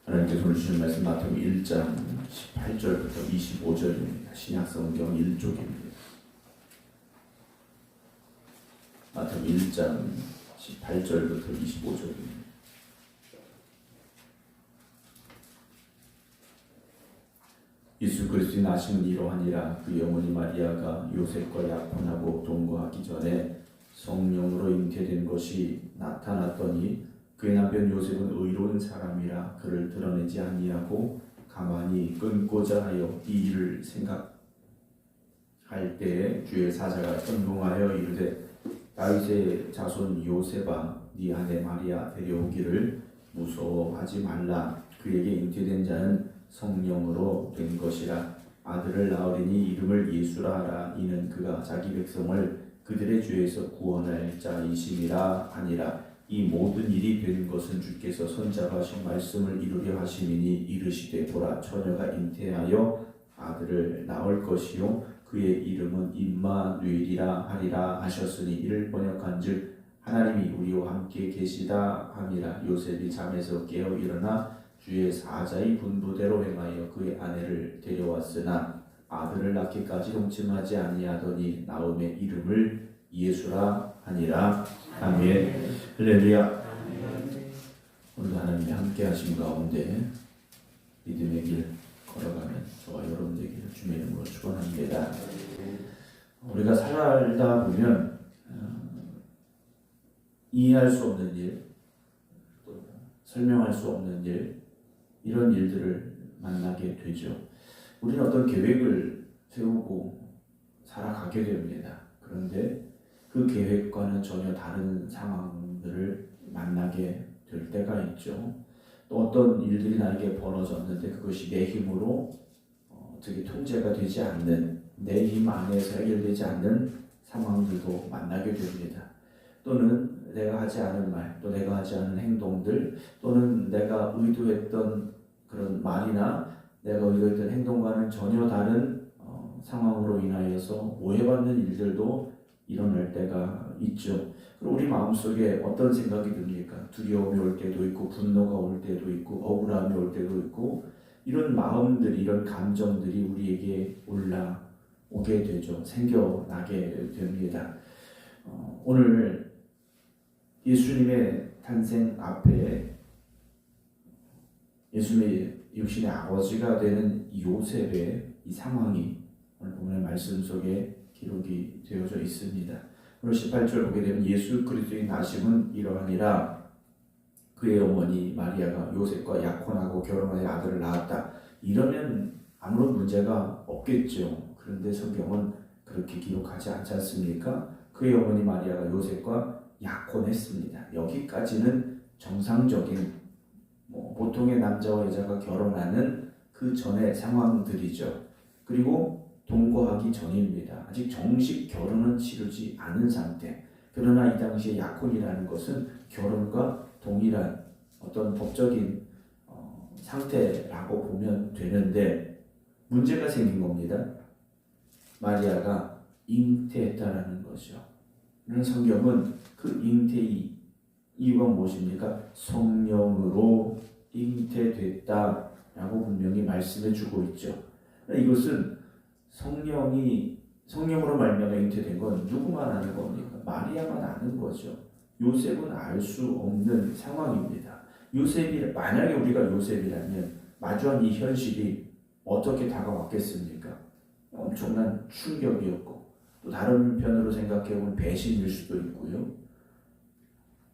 하나님께서 오늘 주신 말씀 마태복음 1장 18절부터 25절입니다. 신약성경 1쪽입니다. 마태복음 1장 18절부터 25절입니다. 예수 그리스도의 나심은 이러하니라. 그의 어머니 마리아가 요셉과 약혼하고 동거하기 전에 성령으로 잉태된 것이 나타났더니 그의 남편 요셉은 의로운 사람이라 그를 드러내지 아니하고 가만히 끊고자 하여 이 일을 생각할 때에 주의 사자가 현몽하여 이르되 다윗의 자손 요셉아 네 아내 마리아 데려오기를 무서워하지 말라. 그에게 잉태된 자는 성령으로 된 것이라. 아들을 낳으리니 이름을 예수라 하라. 이는 그가 자기 백성을 그들의 죄에서 구원할 자이심이라 하니라. 이 모든 일이 된 것은 주께서 선자로 하신 말씀을 이루려 하심이니 이르시되 보라 처녀가 잉태하여 아들을 낳을 것이요 그의 이름은 임마누엘이라 하리라 하셨으니 이를 번역한즉 하나님이 우리와 함께 계시다 함이라. 요셉이 잠에서 깨어 일어나 주의 사자의 분부대로 행하여 그의 아내를 데려왔으나 아들을 낳기까지 동침하지 아니하더니 나음의 이름을 예수라 하니라. 아멘. 할렐루야. 오늘도 하나님이 함께 하신 가운데 믿음의 길 걸어가는 저와 여러분 되기를 주님의 이름으로 축원합니다. 우리가 살다 보면 이해할 수 없는 일, 또 설명할 수 없는 일, 이런 일들을 만나게 되죠. 우리는 어떤 계획을 세우고 살아가게 됩니다. 그런데 그 계획과는 전혀 다른 상황들을 만나게 될 때가 있죠. 또 어떤 일들이 나에게 벌어졌는데 그것이 내 힘으로 어떻게 통제가 되지 않는, 내 힘 안에서 해결되지 않는 상황들도 만나게 됩니다. 또는 내가 하지 않은 말, 또 내가 하지 않은 행동들, 또는 내가 의도했던 그런 말이나 내가 의도했던 행동과는 전혀 다른 상황으로 인하여서 오해받는 일들도 일어날 때가 있죠. 그리고 우리 마음속에 어떤 생각이 듭니까? 두려움이 올 때도 있고 분노가 올 때도 있고 억울함이 올 때도 있고 이런 마음들이, 이런 감정들이 우리에게 올라오게 되죠. 생겨나게 됩니다. 오늘 예수님의 탄생 앞에 예수님의 육신의 아버지가 되는 요셉의 이 상황이 오늘 본문의 말씀 속에 기록이 되어져 있습니다. 오늘 18절 보게 되면 예수 그리스도의 나심은 이러하니라. 그의 어머니 마리아가 요셉과 약혼하고 결혼하여 아들을 낳았다. 이러면 아무런 문제가 없겠죠. 그런데 성경은 그렇게 기록하지 않지 않습니까? 그의 어머니 마리아가 요셉과 약혼했습니다. 여기까지는 정상적인 보통의 남자와 여자가 결혼하는 그 전의 상황들이죠. 그리고 동거하기 전입니다. 아직 정식 결혼은 치르지 않은 상태. 그러나 이 당시에 약혼이라는 것은 결혼과 동일한 어떤 법적인 상태라고 보면 되는데 문제가 생긴 겁니다. 마리아가 잉태했다라는 거죠. 성경은 그 잉태의 이유가 무엇입니까? 성령으로 잉태됐다라고 분명히 말씀해주고 있죠. 이것은 성령으로 말미암아 잉태된 건 누구만 아는 겁니까? 마리아만 아는 거죠. 요셉은 알 수 없는 상황입니다. 만약에 우리가 요셉이라면 마주한 이 현실이 어떻게 다가왔겠습니까? 엄청난 충격이었고 또 다른 편으로 생각해보면 배신일 수도 있고요.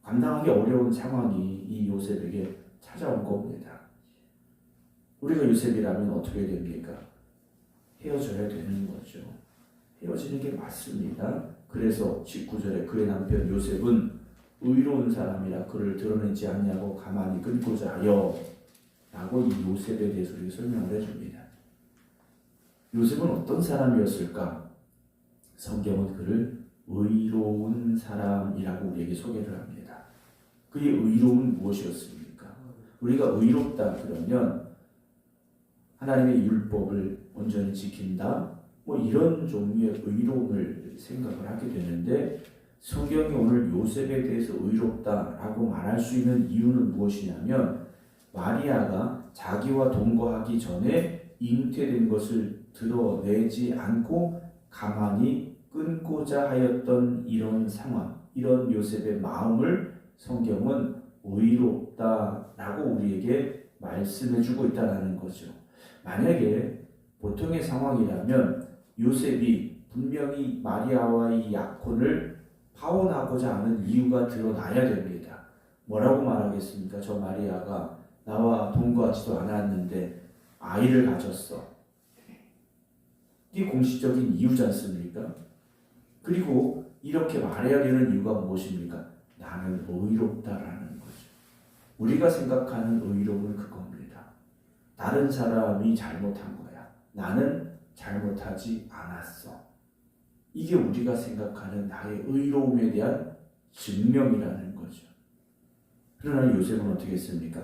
감당하기 어려운 상황이 이 요셉에게 찾아온 겁니다. 우리가 요셉이라면 어떻게 됩니까? 헤어져야 되는 거죠. 헤어지는 게 맞습니다. 그래서 19절에 그의 남편 요셉은 의로운 사람이라 그를 드러내지 않냐고 가만히 끊고자 하여 라고 이 요셉에 대해서 우리가 설명을 해줍니다. 요셉은 어떤 사람이었을까? 성경은 그를 의로운 사람이라고 우리에게 소개를 합니다. 그의 의로움은 무엇이었습니까? 우리가 의롭다 그러면 하나님의 율법을 온전히 지킨다, 이런 종류의 의로움을 생각을 하게 되는데 성경이 오늘 요셉에 대해서 의롭다라고 말할 수 있는 이유는 무엇이냐면 마리아가 자기와 동거하기 전에 잉태된 것을 드러내지 않고 가만히 끊고자 하였던 이런 상황, 이런 요셉의 마음을 성경은 의롭다라고 우리에게 말씀해주고 있다는 거죠. 만약에 보통의 상황이라면 요셉이 분명히 마리아와의 약혼을 파혼하고자 하는 이유가 드러나야 됩니다. 뭐라고 말하겠습니까? 저 마리아가 나와 동거하지도 않았는데 아이를 가졌어. 이게 공식적인 이유지 않습니까? 그리고 이렇게 말해야 되는 이유가 무엇입니까? 나는 의롭다라는 거죠. 우리가 생각하는 의로움은 그겁니다. 다른 사람이 잘못한 거야. 나는 잘못하지 않았어. 이게 우리가 생각하는 나의 의로움에 대한 증명이라는 거죠. 그러나 요셉은 어떻게 했습니까?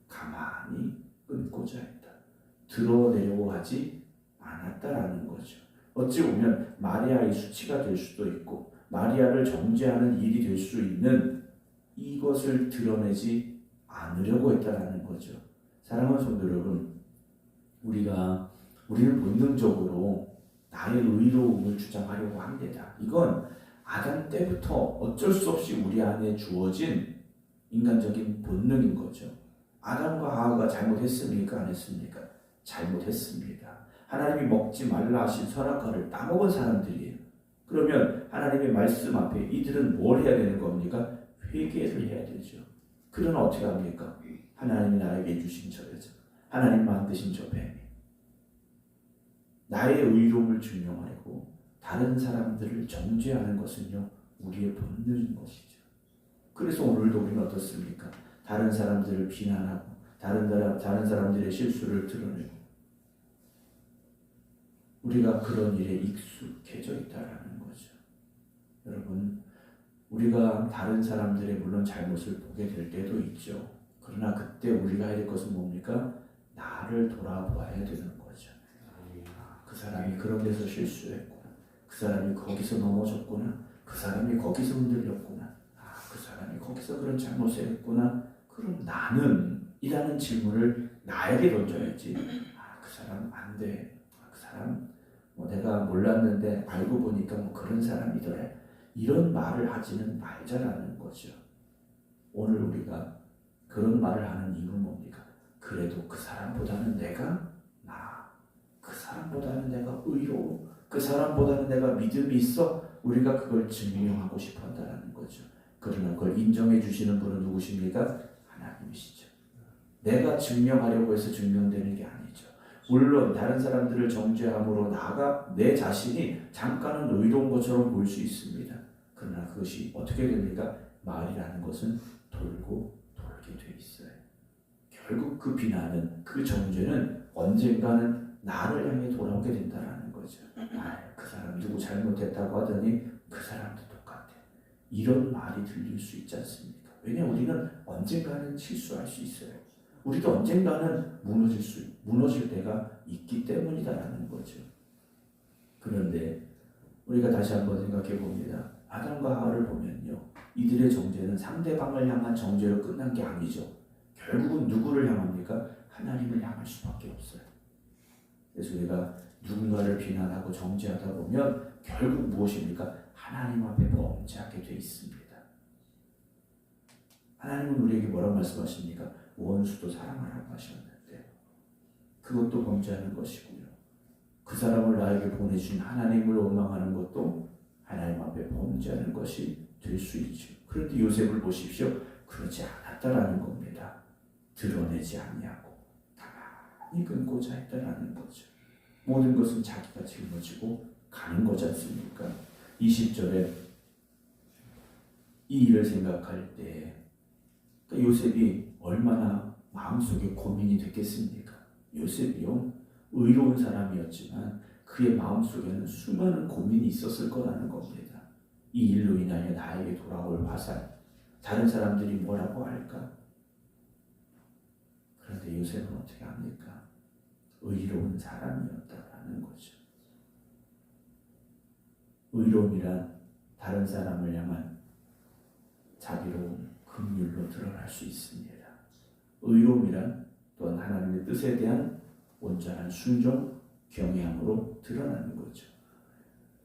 가만히 끊고자 했다. 드러내려고 하지 않았다라는 거죠. 어찌 보면 마리아의 수치가 될 수도 있고 마리아를 정죄하는 일이 될 수 있는 이것을 드러내지 않으려고 했다라는 거죠. 사랑하는 성도 여러분, 우리는 본능적으로 나의 의로움을 주장하려고 합니다. 이건 아담 때부터 어쩔 수 없이 우리 안에 주어진 인간적인 본능인 거죠. 아담과 하와가 잘못했습니까? 안 했습니까? 잘못했습니다. 하나님이 먹지 말라 하신 선악과를 따먹은 사람들이에요. 그러면 하나님의 말씀 앞에 이들은 뭘 해야 되는 겁니까? 회개를 해야 되죠. 그러나 어떻게 합니까? 하나님이 나에게 주신 저 여자, 하나님 만드신 저 뱀이 나의 의로움을 증명하고 다른 사람들을 정죄하는 것은요, 우리의 본능인 것이죠. 그래서 오늘도 우리는 어떻습니까? 다른 사람들을 비난하고 다른 사람들의 실수를 드러내고 우리가 그런 일에 익숙해져 있다라는 거죠. 여러분, 우리가 다른 사람들의 물론 잘못을 보게 될 때도 있죠. 그러나 그때 우리가 해야 될 것은 뭡니까? 나를 돌아보아야 되는 거죠. 그 사람이 그런 데서 실수했구나. 그 사람이 거기서 넘어졌구나. 그 사람이 거기서 흔들렸구나. 그 사람이 거기서 그런 잘못을 했구나. 그럼 나는? 이라는 질문을 나에게 던져야지. 그 사람 안 돼. 그 사람 내가 몰랐는데 알고 보니까 그런 사람이더래. 이런 말을 하지는 말자라는 거죠. 오늘 우리가 그런 말을 하는 이유는 뭡니까? 그래도 그 사람보다는 내가 나아. 그 사람보다는 내가 의로워. 그 사람보다는 내가 믿음이 있어. 우리가 그걸 증명하고 싶어 한다는 거죠. 그러나 그걸 인정해 주시는 분은 누구십니까? 하나님이시죠. 내가 증명하려고 해서 증명되는 게 아니죠. 물론 다른 사람들을 정죄함으로 나가 내 자신이 잠깐은 의로운 것처럼 보일 수 있습니다. 그러나 그것이 어떻게 됩니까? 말이라는 것은 돌고 돌게 돼 있어요. 결국 그 비난은, 그 정죄는 언젠가는 나를 향해 돌아오게 된다는 거죠. 그 사람 누구 잘못했다고 하더니 그 사람도 똑같아. 이런 말이 들릴 수 있지 않습니까? 왜냐하면 우리는 언젠가는 실수할 수 있어요. 우리도 언젠가는 무너질 때가 있기 때문이다라는 거죠. 그런데 우리가 다시 한번 생각해 봅니다. 아담과 하와를 보면요, 이들의 정죄는 상대방을 향한 정죄로 끝난 게 아니죠. 결국은 누구를 향합니까? 하나님을 향할 수밖에 없어요. 그래서 우리가 누군가를 비난하고 정죄하다 보면 결국 무엇입니까? 하나님 앞에 범죄하게 돼 있습니다. 하나님은 우리에게 뭐라고 말씀하십니까? 원수도 사랑하라고 하셨는데 그것도 범죄하는 것이고요. 그 사람을 나에게 보내주신 하나님을 원망하는 것도 하나님 앞에 범죄하는 것이 될 수 있죠. 그런데 요셉을 보십시오. 그러지 않았다라는 겁니다. 드러내지 아니하고 가만히 끊고자 했다라는 거죠. 모든 것은 자기가 짊어지고 가는 거지 않습니까? 20절에 이 일을 생각할 때 요셉이 얼마나 마음속에 고민이 됐겠습니까? 요셉이요, 의로운 사람이었지만 그의 마음속에는 수많은 고민이 있었을 거라는 겁니다. 이 일로 인하여 나에게 돌아올 화살, 다른 사람들이 뭐라고 할까? 그런데 요셉은 어떻게 합니까? 의로운 사람이었다라는 거죠. 의로움이란 다른 사람을 향한 자비로운 긍휼로 드러날 수 있습니다. 의로움이란 또한 하나님의 뜻에 대한 온전한 순종, 경외함으로 드러나는 거죠.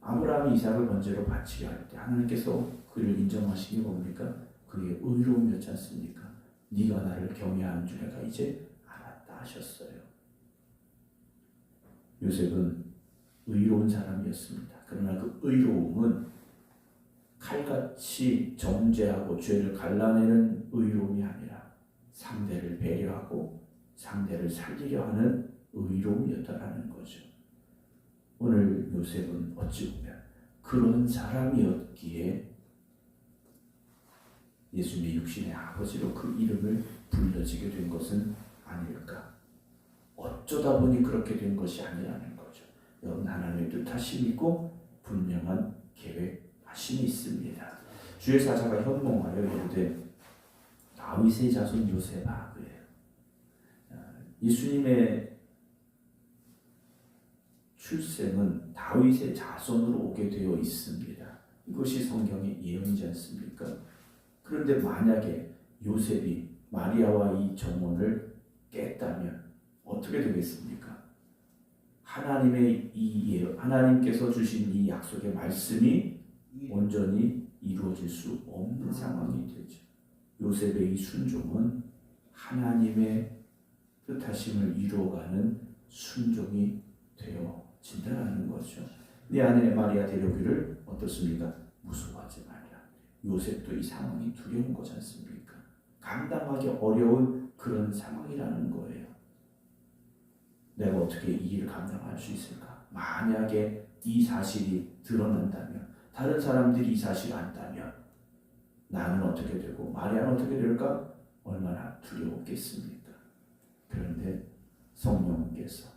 아브라함이 이삭을 번제로 바치려 할 때 하나님께서 그를 인정하신 게 뭡니까? 그의 의로움이었지 않습니까? 네가 나를 경외하는 줄 내가 이제 알았다 하셨어요. 요셉은 의로운 사람이었습니다. 그러나 그 의로움은 칼같이 정죄하고 죄를 갈라내는 의로움이 아니라 상대를 배려하고 상대를 살리려 하는 의로움이었다라는 거죠. 오늘 요셉은 어찌 보면 그런 사람이었기에 예수님의 육신의 아버지로 그 이름을 불려지게 된 것은 아닐까. 어쩌다 보니 그렇게 된 것이 아니라는 거죠. 여러분, 하나님의 뜻하심이 있고 분명한 계획하심이 있습니다. 주의 사자가 현몽하여 이르되 다윗의 자손 요셉아. 예수님의 출생은 다윗의 자손으로 오게 되어 있습니다. 이것이 성경의 예언이지 않습니까? 그런데 만약에 요셉이 마리아와 이 정원을 깼다면 어떻게 되겠습니까? 하나님께서 주신 이 약속의 말씀이 온전히 이루어질 수 없는 상황이 되죠. 요셉의 이 순종은 하나님의 뜻하심을 이루어가는 순종이 되어진다는 거죠. 네 아내 마리아 데려오기를 어떻습니까? 무서워하지 말라. 요셉도 이 상황이 두려운 거지 않습니까? 감당하기 어려운 그런 상황이라는 거예요. 내가 어떻게 이 일을 감당할 수 있을까? 만약에 이 사실이 드러난다면, 다른 사람들이 이 사실을 안다면 나는 어떻게 되고 마리아는 어떻게 될까? 얼마나 두려웠겠습니까? 그런데 성령께서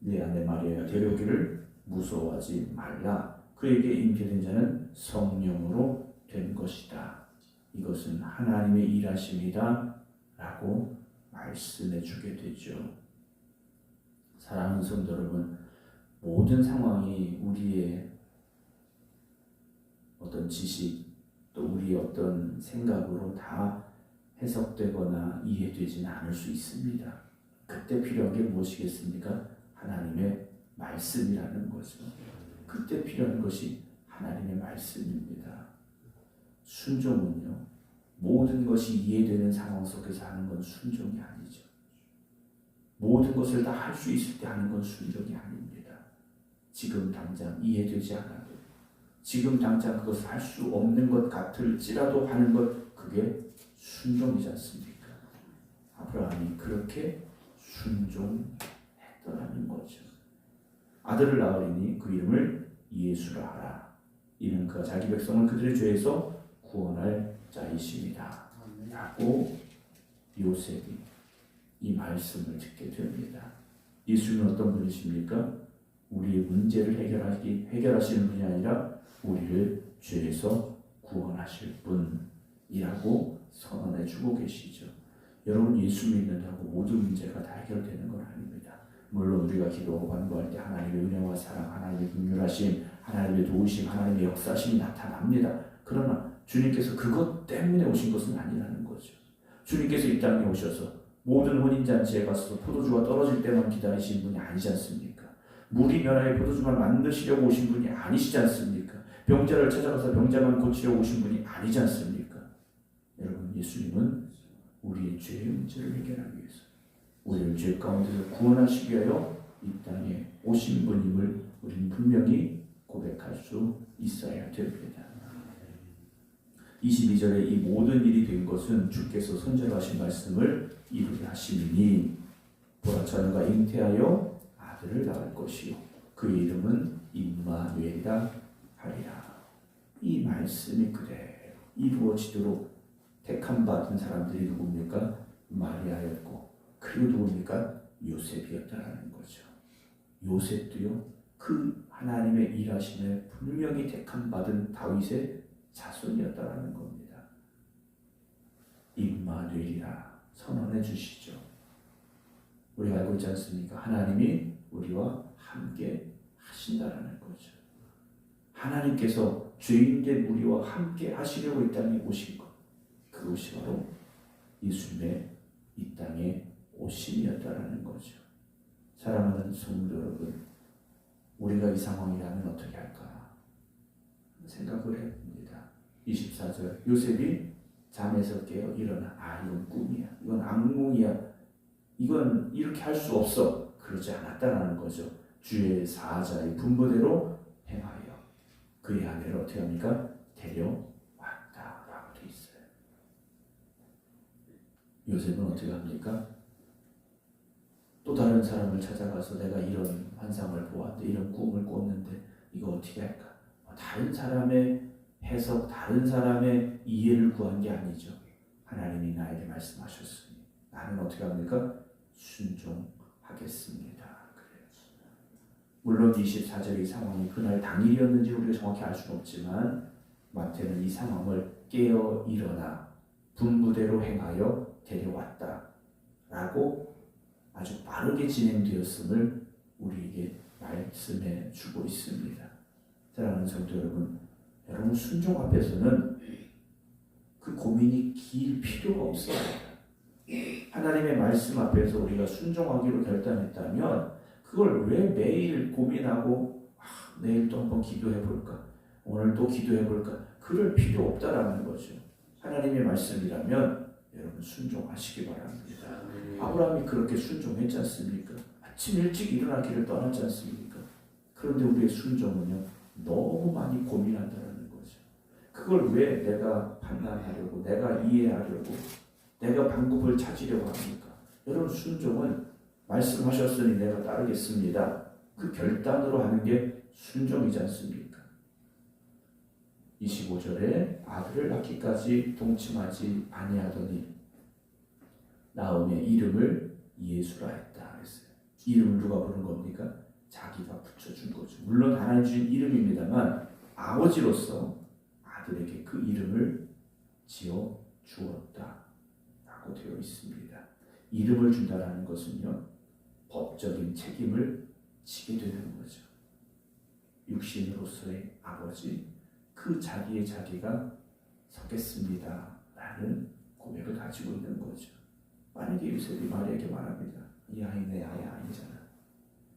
네 아내 마리아가 데려오기를 무서워하지 말라. 그에게 임재된 자는 성령으로 된 것이다. 이것은 하나님의 일하심이다 라고 말씀해 주게 되죠. 사랑하는 성도 여러분, 모든 상황이 우리의 어떤 지식 또 우리의 어떤 생각으로 다 해석되거나 이해되지는 않을 수 있습니다. 그때 필요한 게 무엇이겠습니까? 하나님의 말씀이라는 거죠. 그때 필요한 것이 하나님의 말씀입니다. 순종은요, 모든 것이 이해되는 상황 속에서 하는 건 순종이 아니죠. 모든 것을 다 할 수 있을 때 하는 건 순종이 아닙니다. 지금 당장 이해되지 않아도, 지금 당장 그것을 할 수 없는 것 같을지라도 하는 것, 그게 순종이지 않습니까? 아브라함이 그렇게 순종했더라는 거죠. 아들을 낳으리니 그 이름을 예수라 하라. 이는 그가 자기 백성을 그들의 죄에서 구원할 자이십니다. 라고 요셉이 이 말씀을 듣게 됩니다. 예수는 어떤 분이십니까? 우리의 문제를 해결하시는 분이 아니라 우리를 죄에서 구원하실 분이라고 선언해 주고 계시죠. 여러분, 예수 믿는다고 모든 문제가 다 해결되는 건 아닙니다. 물론 우리가 기도하고 간구할 때 하나님의 은혜와 사랑, 하나님의 긍휼하심, 하나님의 도우심, 하나님의 역사심이 나타납니다. 그러나 주님께서 그것 때문에 오신 것은 아니라는 거죠. 주님께서 이 땅에 오셔서 모든 혼인잔치에 가서 포도주가 떨어질 때만 기다리신 분이 아니지 않습니까? 물이 변하여 포도주만 만드시려고 오신 분이 아니시지 않습니까? 병자를 찾아가서 병자만 고치려고 오신 분이 아니지 않습니까? 여러분, 예수님은 우리의 죄의 문제를 해결하기 위해서, 우리를 죄 가운데서 구원하시기 위하여 이 땅에 오신 분임을 우리는 분명히 고백할 수 있어야 됩니다. 22절에 이 모든 일이 된 것은 주께서 선지로 하신 말씀을 이루게 하시니 보라 처녀가 잉태하여 아들을 낳을 것이요 그의 이름은 임마누엘이라 하리라. 이 말씀이 그대로 이루어지도록 택함 받은 사람들이 누굽니까? 마리아였고, 그리고 누굽니까? 요셉이었다라는 거죠. 요셉도요, 그 하나님의 일하심에 분명히 택함 받은 다윗의 자손이었다라는 겁니다. 임마누엘이라 선언해 주시죠. 우리가 알고 있지 않습니까? 하나님이 우리와 함께 하신다라는 거죠. 하나님께서 죄인된 우리와 함께 하시려고 이 땅에 오신 것, 그것이 바로 예수님의 이 땅에 오심이었다라는 거죠. 사랑하는 성도 여러분, 우리가 이 상황이라면 어떻게 할까 생각을 해봅니다. 24절, 요셉이 잠에서 깨어 일어나, 이건 꿈이야, 이건 악몽이야, 이건 이렇게 할 수 없어, 그러지 않았다라는 거죠. 주의 사자의 분부대로 행하여 그의 아내를 어떻게 합니까? 데려왔다라고 되어 있어요. 요셉은 어떻게 합니까? 또 다른 사람을 찾아가서 내가 이런 환상을 보았는데, 이런 꿈을 꿨는데 이거 어떻게 할까? 다른 사람의 해석, 다른 사람의 이해를 구한 게 아니죠. 하나님이 나에게 말씀하셨으니 나는 어떻게 합니까? 순종하겠습니다. 그래요. 물론 24절의 상황이 그날 당일이었는지 우리가 정확히 알 수는 없지만 마태는 이 상황을 깨어 일어나 분부대로 행하여 데려왔다 라고 아주 빠르게 진행되었음을 우리에게 말씀해 주고 있습니다. 사랑하는 성도 여러분, 여러분 순종 앞에서는 그 고민이 길 필요가 없어요. 하나님의 말씀 앞에서 우리가 순종하기로 결단했다면 그걸 왜 매일 고민하고 내일 또 한번 기도해 볼까, 오늘 또 기도해 볼까, 그럴 필요 없다라는 거죠. 하나님의 말씀이라면 여러분 순종하시기 바랍니다. 아브라함이 그렇게 순종했지 않습니까? 아침 일찍 일어나 길을 떠났지 않습니까? 그런데 우리의 순종은요, 너무 많이 고민한다는 거죠. 그걸 왜 내가 판단하려고, 내가 이해하려고, 내가 방법을 찾으려고 합니까? 여러분 순종은 말씀하셨으니 내가 따르겠습니다, 그 결단으로 하는 게 순종이지 않습니까? 25절에 아들을 낳기까지 동침하지 아니하더니 나음의 이름을 예수라 했다 그랬어요. 이름을 누가 부른 겁니까? 자기가 붙여준 거죠. 물론 하나님 주신 이름입니다만 아버지로서 아들에게 그 이름을 지어 주었다 라고 되어 있습니다. 이름을 준다라는 것은요, 법적인 책임을 지게 되는 거죠. 육신으로서의 아버지, 그 자리에 자기가 서겠습니다 라는 고백을 가지고 있는 거죠. 만약에 요셉이 마리아에게 말합니다. 이 아이 내 아이 아니잖아,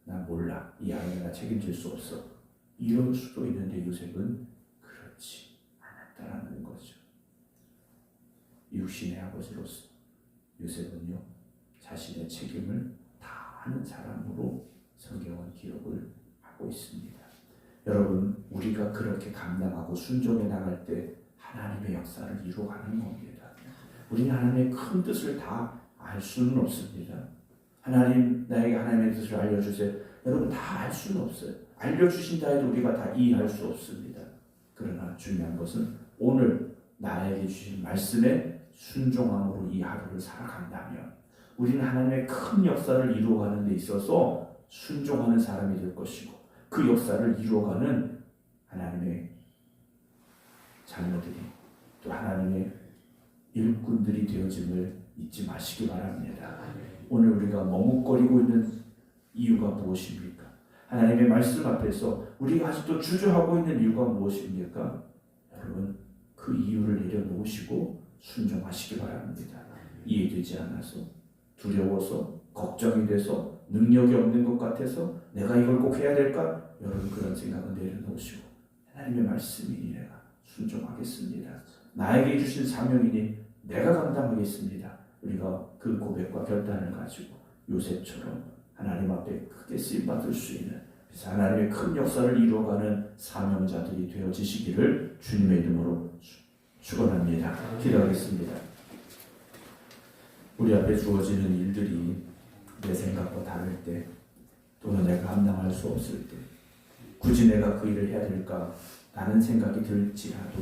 나 몰라, 이 아이는 나 책임질 수 없어, 이럴 수도 있는데 요셉은 그렇지 않았다라는 거죠. 육신의 아버지로서 요셉은요, 자신의 책임을 다하는 사람으로 성경은 기록을 하고 있습니다. 여러분, 우리가 그렇게 감당하고 순종해 나갈 때 하나님의 역사를 이루어가는 겁니다. 우리는 하나님의 큰 뜻을 다 알 수는 없습니다. 하나님, 나에게 하나님의 뜻을 알려주세요. 여러분, 다 알 수는 없어요. 알려주신다 해도 우리가 다 이해할 수 없습니다. 그러나 중요한 것은 오늘 나에게 주신 말씀에 순종함으로 이 하루를 살아간다면 우리는 하나님의 큰 역사를 이루어가는 데 있어서 순종하는 사람이 될 것이고, 그 역사를 이루어가는 하나님의 자녀들이, 또 하나님의 일꾼들이 되어짐을 잊지 마시기 바랍니다. 오늘 우리가 머뭇거리고 있는 이유가 무엇입니까? 하나님의 말씀 앞에서 우리가 아직도 주저하고 있는 이유가 무엇입니까? 여러분, 그 이유를 내려놓으시고 순종하시기 바랍니다. 이해되지 않아서, 두려워서, 걱정이 돼서, 능력이 없는 것 같아서 내가 이걸 꼭 해야 될까? 여러분, 그런 생각은 내려놓으시고 하나님의 말씀이니 내가 순종하겠습니다, 나에게 주신 사명이니 내가 감당하겠습니다. 우리가 그 고백과 결단을 가지고 요셉처럼 하나님 앞에 크게 쓰임받을 수 있는, 그래서 하나님의 큰 역사를 이루어가는 사명자들이 되어지시기를 주님의 이름으로 축원합니다. 기도하겠습니다. 우리 앞에 주어지는 일들이 내 생각과 다를 때, 또는 내가 감당할 수 없을 때, 굳이 내가 그 일을 해야 될까 라는 생각이 들지라도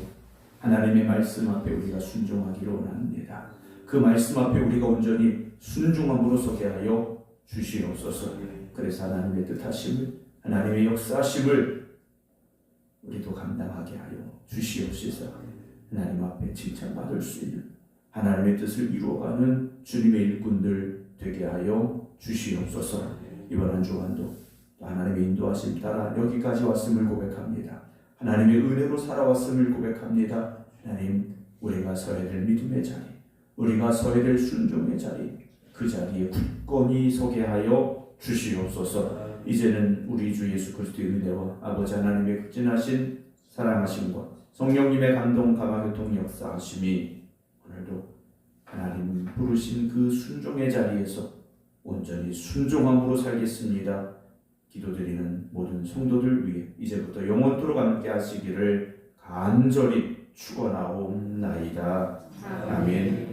하나님의 말씀 앞에 우리가 순종하기를 원합니다. 그 말씀 앞에 우리가 온전히 순종함으로 서게 하여 주시옵소서. 그래서 하나님의 뜻하심을, 하나님의 역사하심을 우리도 감당하게 하여 주시옵소서. 하나님 앞에 칭찬받을 수 있는 하나님의 뜻을 이루어가는 주님의 일꾼들 되게 하여 주시옵소서. 이번 한 주간도 하나님의 인도하심 따라 여기까지 왔음을 고백합니다. 하나님의 은혜로 살아왔음을 고백합니다. 하나님, 우리가 서야 될 믿음의 자리, 우리가 서야 될 순종의 자리, 그 자리에 굳건히 서게 하여 주시옵소서. 이제는 우리 주 예수 그리스도의 은혜와 아버지 하나님의 극진하신 사랑하심과 성령님의 감동 감화교통 역사하심이 오늘도 하나님 부르신 그 순종의 자리에서 온전히 순종함으로 살겠습니다. 기도드리는 모든 성도들 위해 이제부터 영원토록 함께 하시기를 간절히 축원하옵나이다. 아멘.